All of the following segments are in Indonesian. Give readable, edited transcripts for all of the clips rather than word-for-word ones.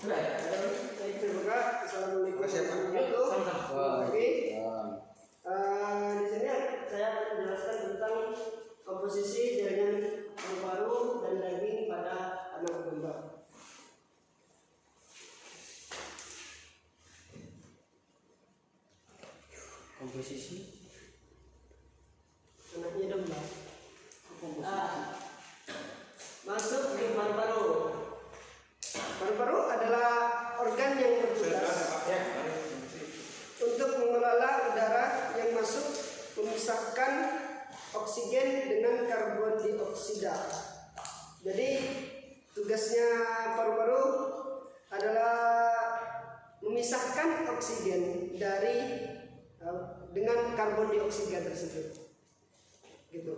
Assalamualaikum warahmatullahi wabarakatuh. Di sini saya akan menjelaskan tentang komposisi jaringan paru-paru dan daging pada anak domba. Komposisi anaknya domba. Masuk di paru-paru. Paru-paru adalah organ yang bertugas untuk mengelola udara yang masuk, memisahkan oksigen dengan karbon dioksida. Jadi tugasnya paru-paru adalah memisahkan oksigen dengan karbon dioksida tersebut. Gitu.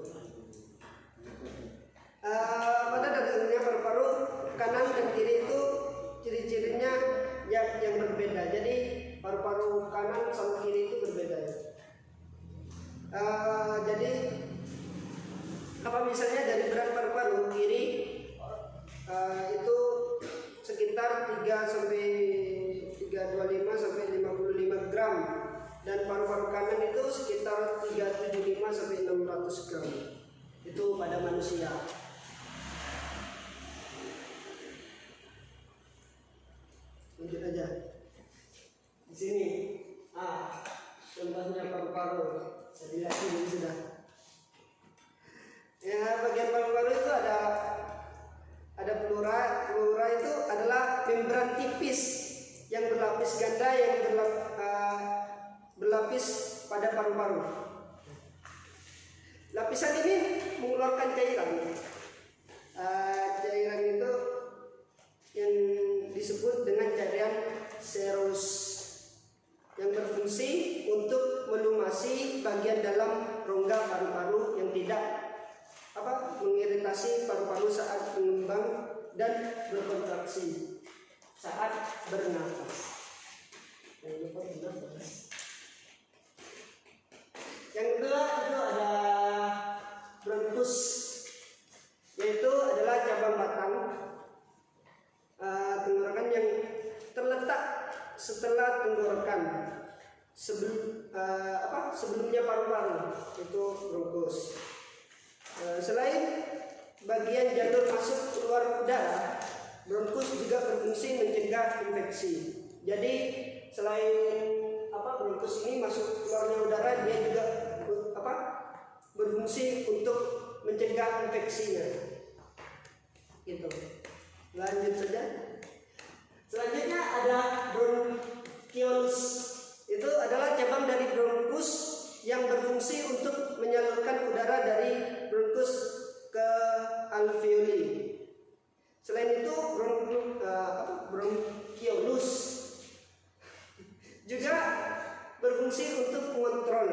Pada dasarnya paru-paru kanan dan kiri itu ciri-cirinya yang berbeda. Jadi paru-paru kanan sama kiri itu berbeda. Jadi misalnya dari berat paru-paru kiri itu sekitar 325 sampai 55 gram dan paru-paru kanan itu sekitar 375 sampai 600 gram. Itu pada manusia. Lanjut aja. Di sini, contohnya paru-paru. Saya lihat ini sudah. Ya, bagian paru-paru itu ada pleura. Pleura itu adalah membran tipis yang berlapis ganda yang berlapis pada paru-paru. Lapisan ini mengeluarkan cairan. Cairan itu yang disebut dengan cairan serus yang berfungsi untuk melumasi bagian dalam rongga paru-paru yang tidak mengiritasi paru-paru saat mengembang dan berkontraksi saat bernafas. Yang kedua itu ada bronkus, yaitu adalah cabang batang tenggorokan yang terletak setelah tenggorokan sebelumnya paru-paru, itu bronkus. Selain bagian jalur masuk keluar udara, bronkus juga berfungsi mencegah infeksi. Jadi selain bronkus ini masuk keluarnya udara, dia juga berfungsi untuk mencegah infeksinya. Gitu. Lanjut saja. Selanjutnya ada bronchioles. Itu adalah cabang dari bronkus yang berfungsi untuk menyalurkan udara dari bronkus ke alveoli. Selain itu bronchiolus juga berfungsi untuk mengontrol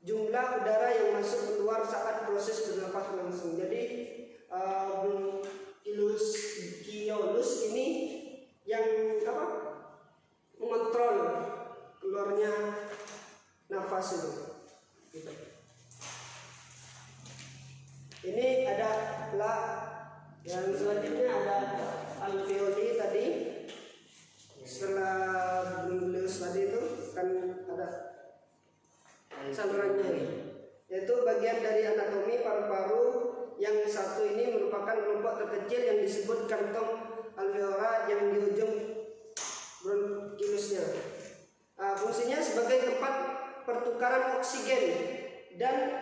jumlah udara yang masuk keluar saat proses bernafas langsung. Jadi bronchiolus ini yang mengontrol keluarnya nafas itu. Gitu. Ini adalah yang selanjutnya ada alveoli tadi. Setelah bronchiolus tadi itu kan ada salurannya, yaitu bagian dari anatomi paru-paru. Yang satu ini merupakan kelompok terkecil yang disebut kantong alveola yang di ujung bronchilusnya. Fungsinya sebagai tempat pertukaran oksigen dan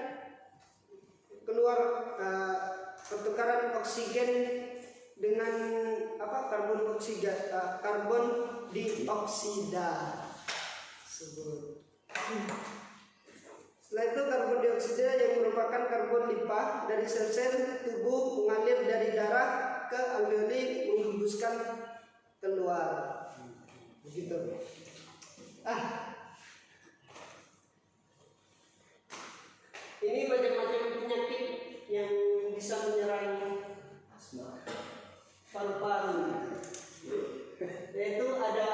pertukaran oksigen dengan karbon dioksida. Setelah itu karbon dioksida yang merupakan karbon limpah dari sel-sel tubuh mengalir dari darah ke alveoli menghembuskan keluar. Begitu. Ini macam-macam penyakit yang bisa menyerang paru-paru. Yaitu ada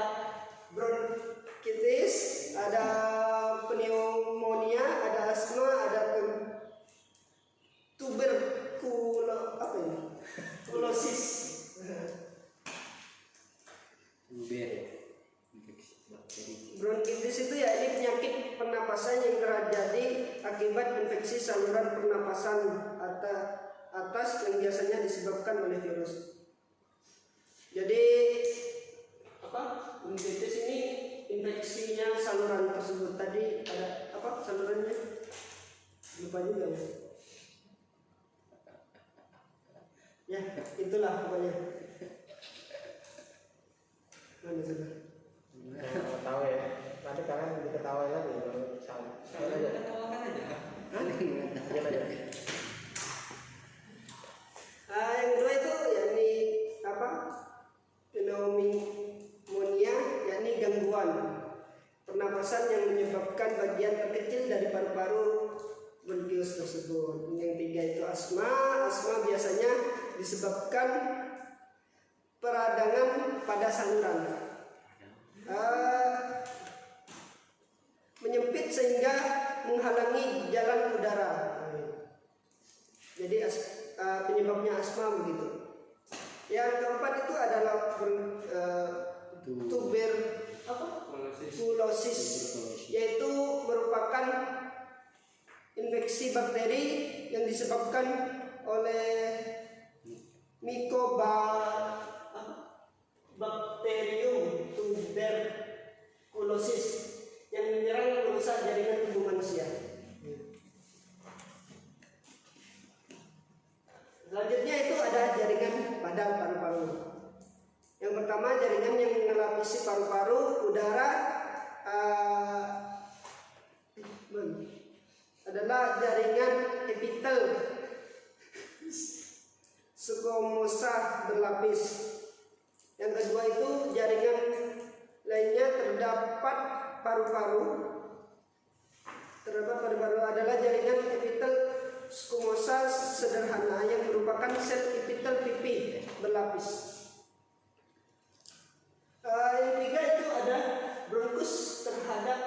bronkitis, ada pneumonia, ada asma, ada tuberkulosis. pernapasan yang terjadi akibat infeksi saluran pernapasan atas yang biasanya disebabkan oleh virus. Jadi hepatitis ini infeksinya saluran tersebut. Tadi ada apa salurannya? Lupa juga ya. Ya, itulah pokoknya. Mana sudah? Nggak tahu ya. Nanti kalian diketawain lagi kalau salah. Salah aja. Ketawakan aja. Diam aja. Yang kedua itu yakni pneumonia, yakni gangguan pernapasan yang menyebabkan bagian terkecil dari paru-paru bronkius tersebut. Yang tiga itu asma. Asma biasanya disebabkan peradangan pada saluran, menyempit sehingga menghalangi jalan udara. Jadi penyebabnya asma begitu. Yang keempat itu adalah tuberkulosis, yaitu merupakan infeksi bakteri yang disebabkan oleh Mycobacterium tuberculosis yang menyerang merusak jaringan tubuh manusia. Selanjutnya itu ada jaringan pada paru-paru. Yang pertama jaringan yang melapisi paru-paru udara adalah jaringan epitel squamosa berlapis. Yang kedua itu jaringan lainnya terdapat paru-paru adalah jaringan epitel squamosa sederhana yang merupakan sel epitel pipi berlapis. Yang ketiga itu ada bronkus terhadap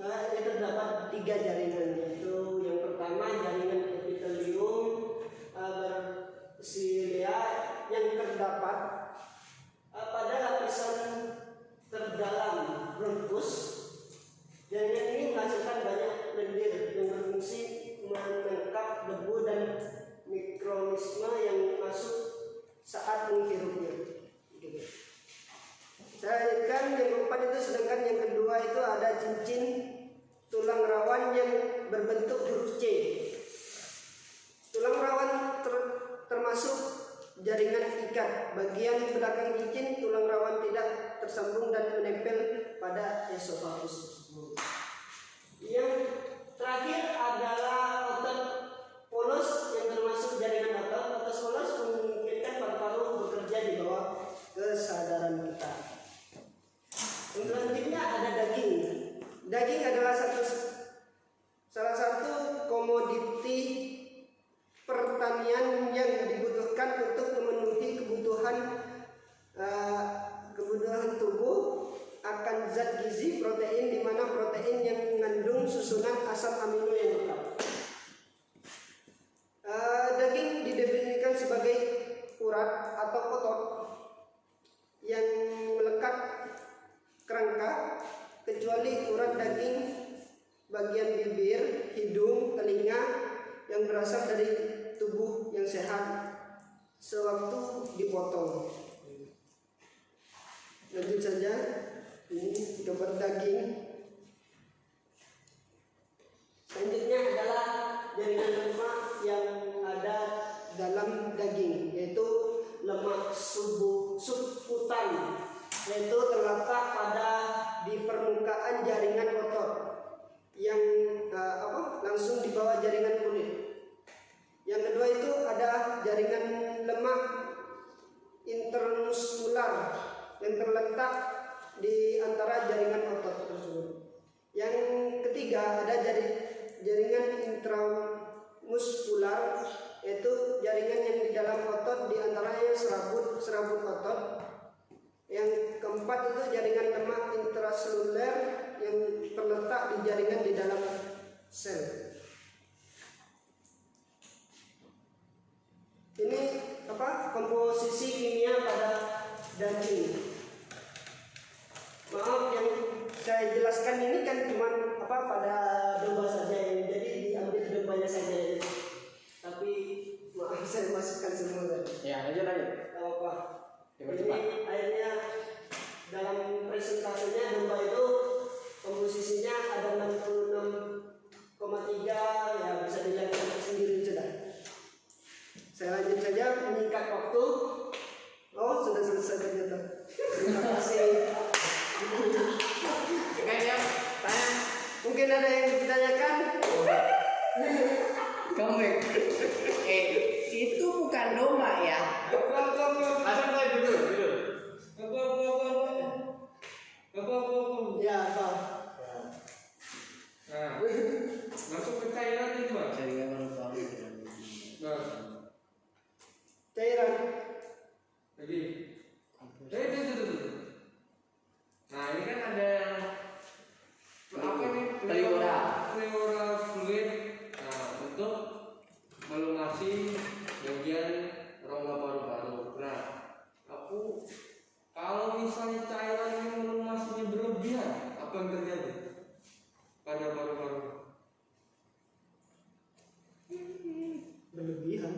yang terdapat tiga jaringan, yaitu yang pertama jaringan epitelium bersilia yang terdapat pada lapisan terdalam bronkus. Jaringan ini menghasilkan banyak lendir yang berfungsi menangkap debu dan mikroorganisme yang masuk saat menghirupnya. Sedangkan yang keempat itu, sedangkan yang kedua itu ada cincin tulang rawan yang berbentuk huruf C. Tulang rawan termasuk jaringan ikat. Bagian belakang cincin tulang rawan tidak tersambung dan menempel pada esofagus. Yang terakhir adalah otot polos yang termasuk jaringan otot. Otot polos memungkinkan paru-paru bekerja di bawah kesadaran kita. Yang selanjutnya ada daging. Daging adalah salah satu komoditi pertanian yang dibutuhkan untuk memenuhi kebutuhan tubuh akan zat gizi protein, di mana protein yang mengandung susunan asam amino yang lengkap. Daging didefinisikan sebagai urat atau otot yang melekat kerangka, kecuali urat daging bagian bibir, hidung, telinga yang berasal dari tubuh yang sehat sewaktu dipotong. Lanjut saja, ini gambar daging. Selanjutnya adalah jaringan lemak yang ada dalam daging, yaitu lemak subkutan, yaitu terletak di permukaan jaringan otot yang langsung di bawah jaringan kulit. Yang kedua itu ada jaringan lemak intermuskular yang terletak di antara jaringan otot tersebut. Yang ketiga ada jaringan intramuskular, yaitu jaringan yang di dalam otot, di antaranya serabut otot. Yang keempat itu jaringan lemak intraseluler yang terletak di jaringan di dalam sel. Ini komposisi kimia pada daging. Maaf, yang saya jelaskan ini kan cuma pada domba saja ya. Jadi diambil dombanya saja ya. Tapi maaf saya masukkan semua tadi. Ya, lanjut. Gak apa. Coba, Ini coba. akhirnya dalam presentasinya domba itu komposisinya ada 66,3 ya, bisa dilihat sendiri sudah. Saya lanjut saja menyingkat waktu. Oh, sudah selesai ternyata. Terima kasih. Oke, ya. Tanya. Mungkin ada yang ditanyakan? Comeback. Itu bukan domba ya. Asal saya dulu. Ya, apa? Nah, masuk ke cairan itu, Bang. Jaringan paru-paru. Nah, Cairan. lagi. Itu. Nah, ini kan ada yang apa nih? Pleura fluid. Nah, untuk melumasi bagian rongga paru-paru. Nah, kalau misalnya cairan yang melumasinya berlebihan, apa yang terjadi pada paru-paru? Berlebihan.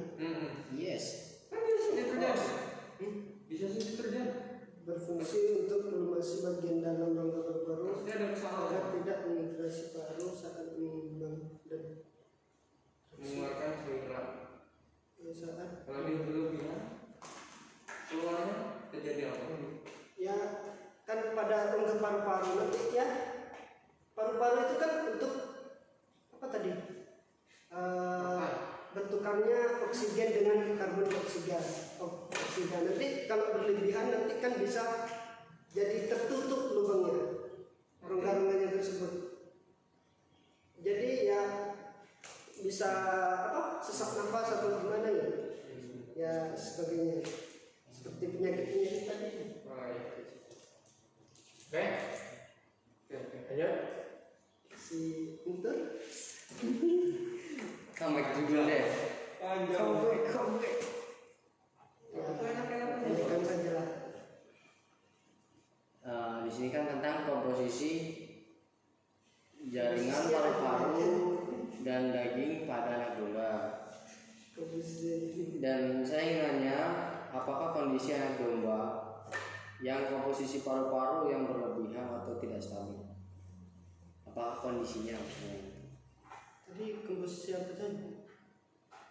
Yes. Kan bisa saja terjadi. Bisa saja terjadi. Berfungsi untuk melumasi bagian dalam rongga paru-paru Pasti ada agar kesalahan. tidak mengiritasi paru saat menimbang dan Mengeluarkan cairan. saat Kalau dia berlebihan, keluarnya terjadi apa? ya kan pada rongga paru-paru nanti ya, paru-paru itu kan untuk apa tadi, bentukannya oksigen dengan karbon oksigen. Nanti kalau berlebihan nanti kan bisa jadi tertutup lubangnya, rongga-rongganya tersebut. Jadi ya bisa sesak nafas atau gimana ya sebagainya, seperti penyakit tadi. Oke. Ayo. Si Inter Comeback juga deh. comeback ya, lanjutkan saja lah. Di sini kan tentang komposisi jaringan paru-paru dan daging pada anak domba. Dan saya ingin nanya, apakah kondisi anak domba yang komposisi paru-paru yang berlebihan atau tidak stabil? Apakah kondisinya? Tadi komposisi apa tadi?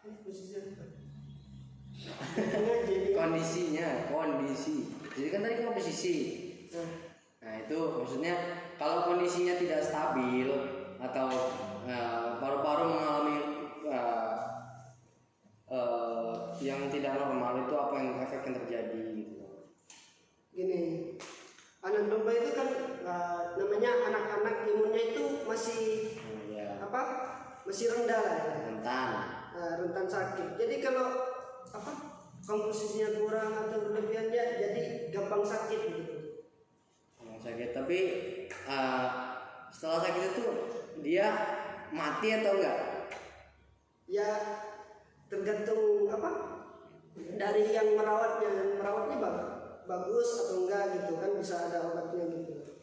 Komposisi apa? Kondisi. Jadi kan tadi komposisi. Nah itu maksudnya kalau kondisinya tidak stabil atau paru-paru mengalami yang tidak normal, itu apa yang efek yang terjadi gitu. Gini, anak domba itu kan namanya anak-anak imunnya itu masih masih rendah lah ya. Rentan sakit. Jadi kalau komposisinya kurang atau berlebihan jadi gampang sakit gitu. Sakit, tapi setelah sakit itu dia mati atau enggak? Ya tergantung dari yang merawatnya. Merawatnya bagus atau enggak gitu kan, bisa ada obatnya gitu.